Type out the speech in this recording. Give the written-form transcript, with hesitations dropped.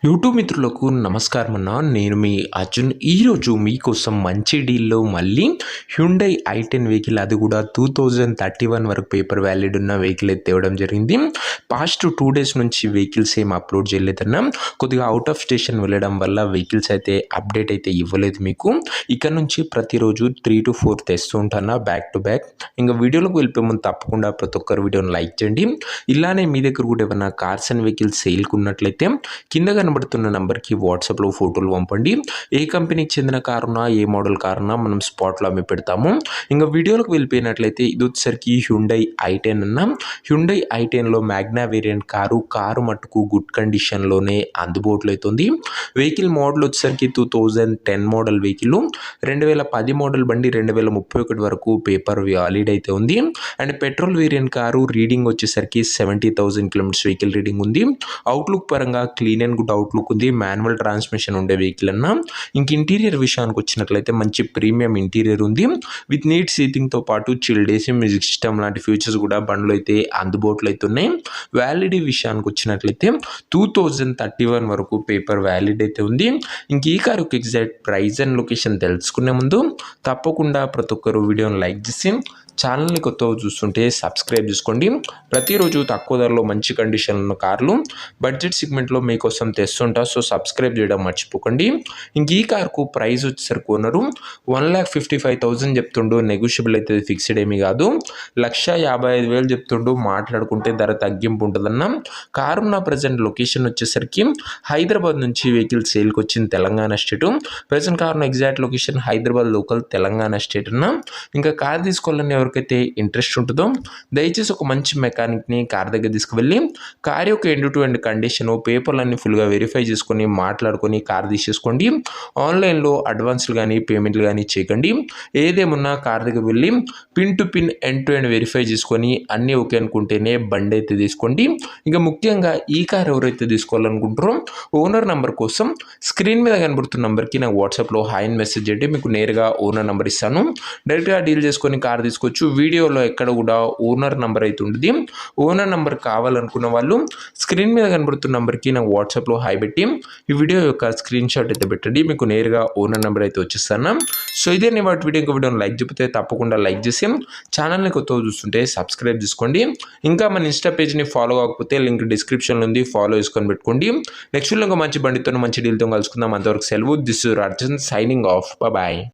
YouTube మిత్రులకు నమస్కారం అన్న. నేను మీ అర్జున్. ఈరోజు మీకోసం మంచి డీల్లో మళ్ళీ హ్యుండై i10 వెహికల్, అది కూడా 2031 వరకు పేపర్ వ్యాలిడ్ ఉన్న వెహికల్ అయితే తేవడం జరిగింది. పాస్ట్ 2 days నుంచి వెహికల్స్ ఏం అప్లోడ్ చేయలేదన్నా. కొద్దిగా అవుట్ ఆఫ్ స్టేషన్ వెళ్ళడం వల్ల వెహికల్స్ అయితే అప్డేట్ అయితే ఇవ్వలేదు మీకు. ఇక్కడ నుంచి ప్రతిరోజు 3 to 4 తెస్తూ ఉంటాను బ్యాక్ టు బ్యాక్. ఇంకా వీడియోలోకి వెళ్ళిపోయే ముందు తప్పకుండా ప్రతి ఒక్కరు వీడియోని లైక్ చేయండి. ఇలానే మీ దగ్గర కూడా ఏమైనా కార్స్ అండ్ వెహికల్స్ సేల్కి ఉన్నట్లయితే కింద కనబడుతున్న నంబర్కి వాట్సాప్లో ఫోటోలు పంపండి. ఏ కంపెనీకి చెందిన కారునా, ఏ మోడల్ కారునా మనం స్పాట్లో అమ్మి పెడతాము. ఇంకా వీడియోలోకి వెళ్ళిపోయినట్లయితే ఇది వచ్చేసరికి హ్యుండై i10 అన్న. హ్యుండై i10లో మ్యాగ్నా వేరియంట్ కారు మట్టుకు గుడ్ కండిషన్లోనే అందుబాటులో అవుతుంది. వెహికల్ మోడల్ వచ్చేసరికి 2010 మోడల్ వెహికల్. 2010 మోడల్ బండి 2031 వరకు పేపర్ వ్యాలిడ్ అయితే ఉంది. And petrol variant car reading వచ్చేసరికి 70,000 కిలోమీటర్స్ వెహికల్ రీడింగ్ ఉంది. అవుట్లుక్ పరంగా క్లీన్ అండ్ గుడ్ అవుట్లుక్ ఉంది. మాన్యువల్ ట్రాన్స్మిషన్ ఉండే వెహికల్ అన్న. ఇంక ఇంటీరియర్ విషయానికి వచ్చినట్లయితే మంచి ప్రీమియం ఇంటీరియర్ ఉంది. విత్ నీట్ సీటింగ్తో పాటు చిల్డ్ ఏసీ, మ్యూజిక్ సిస్టమ్ లాంటి ఫీచర్స్ కూడా బండ్లో అయితే అందుబాటులో అయితే ఉన్నాయి. వ్యాలిడిటీ విషయానికి వచ్చినట్లయితే 2031 వరకు పేపర్ వ్యాలిడ్ అయితే ఉంది. ఇంక ఈ car exact price and location తెలుసుకునే ముందు తప్పకుండా ప్రతి ఒక్కరు వీడియోని లైక్ చేసి ఛానల్ని కొత్తగా చూస్తుంటే సబ్స్క్రైబ్ చేసుకోండి. ప్రతిరోజు తక్కువ ధరలో మంచి కండిషన్ ఉన్న కార్లు బడ్జెట్ సెగ్మెంట్లో మీకోసం తెస్తుంటా. సో సబ్స్క్రైబ్ చేయడం మర్చిపోకండి. ఇంక ఈ కార్కు ప్రైస్ వచ్చేసరికి ఓనరు 1,55,000 చెప్తుండు. నెగోషియబుల్ అయితే ఫిక్స్డ్ ఏమీ కాదు. 1,55,000 చెప్తుండు. మాట్లాడుకుంటే ధర తగ్గింపు ఉంటుందన్న. కారు ఉన్న ప్రజెంట్ లొకేషన్ వచ్చేసరికి హైదరాబాద్ నుంచి వెహికల్ సేల్కి వచ్చింది తెలంగాణ స్టేటు. ప్రజెంట్ కారున్న exact location Hyderabad local Telangana state అన్న. ఇంకా కార్ తీసుకోవాలని ఎవరికైతే ఇంట్రెస్ట్ ఉంటుందో దయచేసి ఒక మంచి మెకానిక్ని కార్ దగ్గర తీసుకువెళ్ళి కార్ యొక్క ఎండ్ టు ఎండ్ కండిషన్, పేపర్లన్నీ ఫుల్గా వెరిఫై చేసుకొని మాట్లాడుకొని కార్ తీసేసుకోండి. ఆన్లైన్లో అడ్వాన్స్లు కానీ పేమెంట్లు కానీ చేయకండి. ఏదేమున్నా కార్ దగ్గర వెళ్ళి pin to pin end to end verify చేసుకొని అన్నీ ఓకే అనుకుంటేనే బండి అయితే తీసుకోండి. ఇంకా ముఖ్యంగా ఈ కార్ ఎవరైతే తీసుకోవాలనుకుంటారో ఓనర్ నెంబర్ కోసం స్క్రీన్ మీద కనబడుతున్న నెంబర్కి నాకు వాట్సాప్లో హాయ్ అని మెసేజ్ చేయండి. మీకు నేరుగా ఓనర్ నెంబర్ ఇస్తాను. డైరెక్ట్గా డీల్ చేసుకొని కార్ తీసుకోవచ్చు. వీడియోలో ఎక్కడ కూడా ఓనర్ నెంబర్ అయితే ఉంటుంది. ఓనర్ నెంబర్ కావాలనుకున్న వాళ్ళు స్క్రీన్ మీద కనబడుతున్న నెంబర్కి నాకు వాట్సాప్లో హాయ్ పెట్టి ఈ వీడియో యొక్క స్క్రీన్ షాట్ అయితే పెట్టండి. మీకు నేరుగా ఓనర్ నెంబర్ అయితే వచ్చేస్తాను. సో ఇదే నేను వాటి వీడియోని లైక్ చెప్తే తప్పకుండా లైక్ చేసి ఛానల్ని కొత్తగా చూస్తుంటే సబ్స్క్రైబ్ చేసుకోండి. ఇంకా మన ఇన్స్టా పేజ్ని ఫాలో కాకపోతే లింక్ డిస్క్రిప్షన్లో ఉంది, ఫాలో చేసుకొని పెట్టుకోండి. నెక్స్ట్ ఇంకా మంచి బండితో మంచి డీల్తో కలుసుకుందాం. అంతవరకు సెలవు. This is Arjun signing off. Bye.